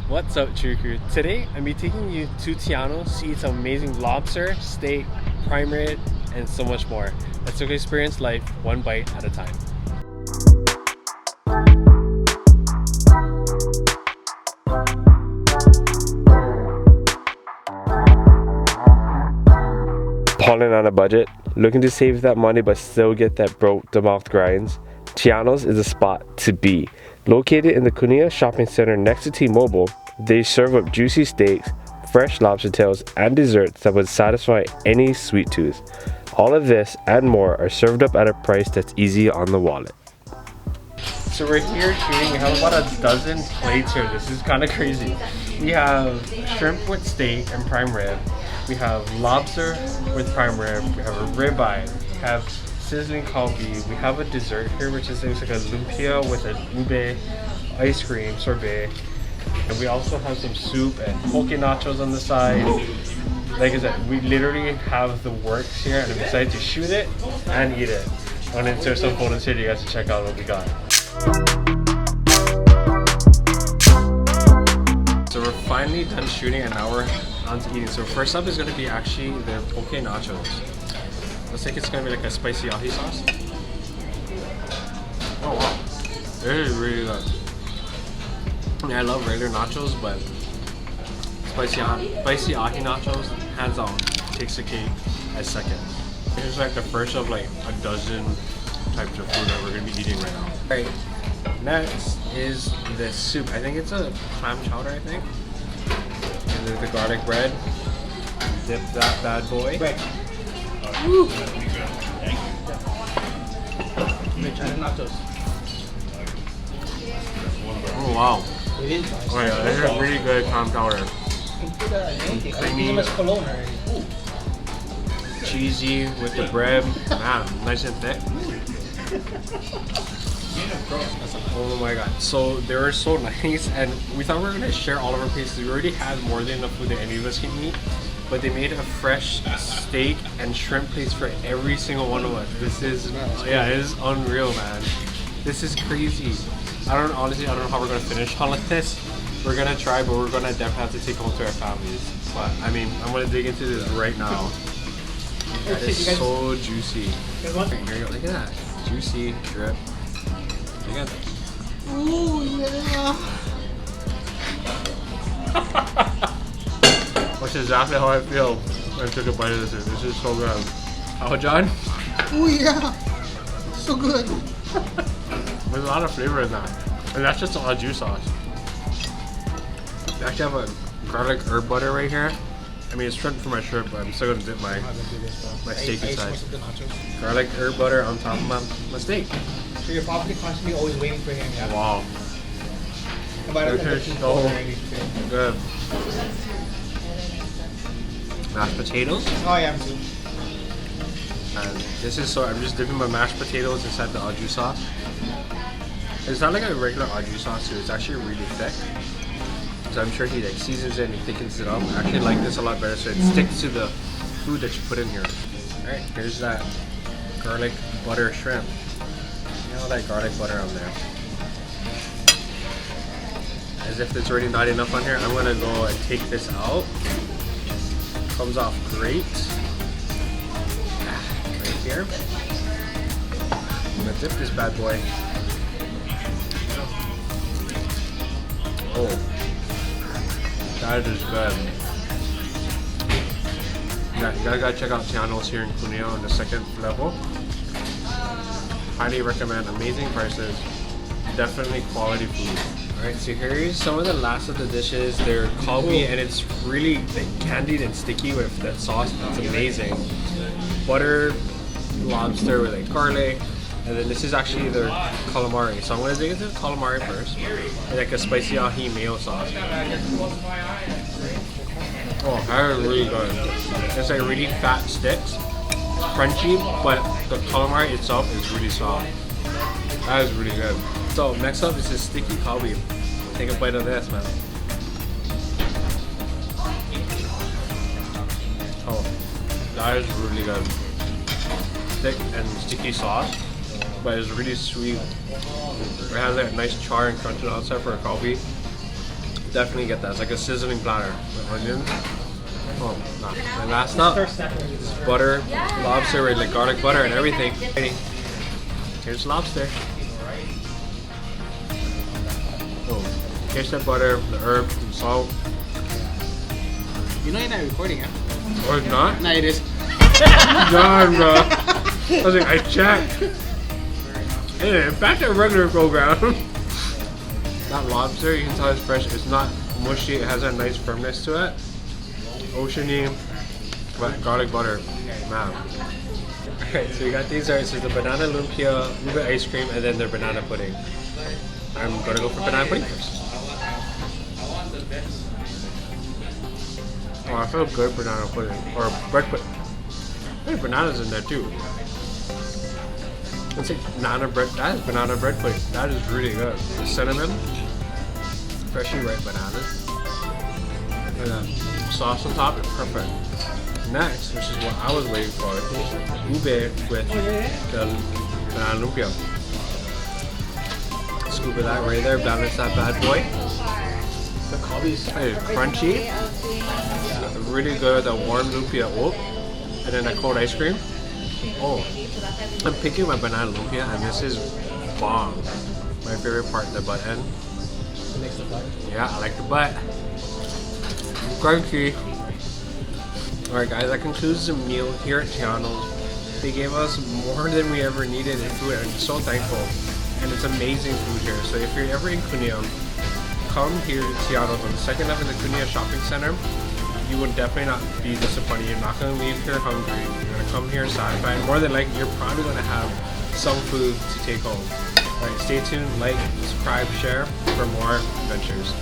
What's up, Chewy Crew? Today I'm be taking you to Tianos to eat some amazing lobster, steak, prime rib, and so much more. Let's go experience life one bite at a time. Balling on a budget, looking to save that money but still get that broke the mouth grinds? Tianos is a spot to be. Located in the Kunia shopping center next to T-Mobile, they serve up juicy steaks, fresh lobster tails, and desserts that would satisfy any sweet tooth. All of this and more are served up at a price that's easy on the wallet. So we're here shooting. We have about a dozen plates here. This is kind of crazy. We have shrimp with steak and prime rib. We have lobster with prime rib. We have a ribeye. We have sizzling kalbi. We have a dessert here, which is looks like a lumpia with an ube ice cream sorbet. And we also have some soup and poke nachos on the side. Like I said, we literally have the works here, and I'm excited to shoot it and eat it. I want to insert some photos here to you guys to check out what we got. So we're finally done shooting and now we're on to eating. So first up is going to be actually the poke nachos. Looks like it's going to be like a spicy ahi sauce. Oh wow, this is really good. I mean, I love regular nachos, but spicy ahi nachos, hands on, takes the cake as second. Here's like the first of like a dozen types of food that we're going to be eating right now. Alright, next is the soup. I think it's a clam chowder, I think. And then the garlic bread. Dip that bad boy. Right. Woo. Oh wow. Oh yeah, this is really good clam chowder. Creamy, cheesy with the bread. Man, nice and thick. Oh my god. So they were so nice, and we thought we were gonna share all of our plates. We already had more than enough food that any of us can eat. But they made a fresh steak and shrimp place for every single one of us. This is, yeah, it is unreal, man. This is crazy. Honestly, I don't know how we're gonna finish all of this. We're gonna try, but we're gonna definitely have to take home to our families. But I mean, I'm gonna dig into this right now. That is so juicy. Here you go, look at that. Juicy drip. Look at that. Ooh, yeah. Which is exactly how I feel when I took a bite of this. This is so good. How, John? Oh yeah, so good. There's a lot of flavor in that. And that's just a au jus sauce. I actually have a garlic herb butter right here. I mean, it's shrimp for my shrimp, but I'm still gonna dip my steak inside. Garlic herb butter on top of my steak. So you're probably constantly always waiting for him. Yeah. Wow. This is so good. Mashed potatoes. Oh yeah, me too. And this is so, I'm just dipping my mashed potatoes inside the au jus sauce. It's not like a regular au jus sauce too, it's actually really thick. So I'm sure he like seasons it and he thickens it up. I actually like this a lot better, so it sticks to the food that you put in here. Alright, here's that garlic butter shrimp. You know, that garlic butter on there. As if there's already not enough on here, I'm gonna go and take this out. Comes off great. Right here. I'm gonna dip this bad boy. Oh, that is good. Yeah, you guys gotta check out Tianos here in Kunia on the second level. Highly recommend. Amazing prices. Definitely quality food. Alright, so here's some of the last of the dishes. They're kalbi and it's really like candied and sticky with that sauce. It's amazing. Butter, lobster with like garlic, and then this is actually their calamari. So I'm gonna dig into the calamari first. With like a spicy ahi mayo sauce. Oh, that is really good. It's like really fat sticks, crunchy, but the calamari itself is really soft. That is really good. So next up is this sticky kalbi. Take a bite of this, man. Oh, that is really good. Thick and sticky sauce, but it's really sweet. It has that nice char and crunch on the outside for a kalbi. Definitely get that. It's like a sizzling platter with onions. Oh, nah. And last up, is butter, lobster with like garlic butter and everything. Here's lobster. Oh, here's the butter, the herb, the salt. You know you're not recording, huh? Or not? No, it is. Darn, bro. I was like, I checked. Anyway, back to a regular program. That lobster, you can tell it's fresh. It's not mushy. It has a nice firmness to it. Oceany, but garlic butter, man. Alright, so we got these. Alright, so the banana lumpia, ube ice cream, and then the banana pudding. I'm gonna go for banana pudding first. Oh, I feel good banana pudding, or bread pudding. There's bananas in there too. It's like banana bread. That is banana bread pudding. That is really good. The cinnamon, freshly ripe bananas, and then sauce on top is perfect. Next, which is what I was waiting for, ube with the banana lumpia. Scoop of that right there, balance that bad boy. The Kobe's Crunchy, really good, the warm lumpia oat, and then the cold ice cream. Oh, I'm picking my banana lumpia, and this is bomb. My favorite part, the butt end. Yeah, I like the butt. Crunchy. Alright guys, that concludes the meal here at Tianos. They gave us more than we ever needed in food, and I'm so thankful. And it's amazing food here. So if you're ever in Kunia, come here to Tianos on the second level of the Kunia Shopping Center. You will definitely not be disappointed. You're not going to leave here hungry. You're going to come here satisfied. More than likely, you're probably going to have some food to take home. Alright, stay tuned, like, subscribe, share for more adventures.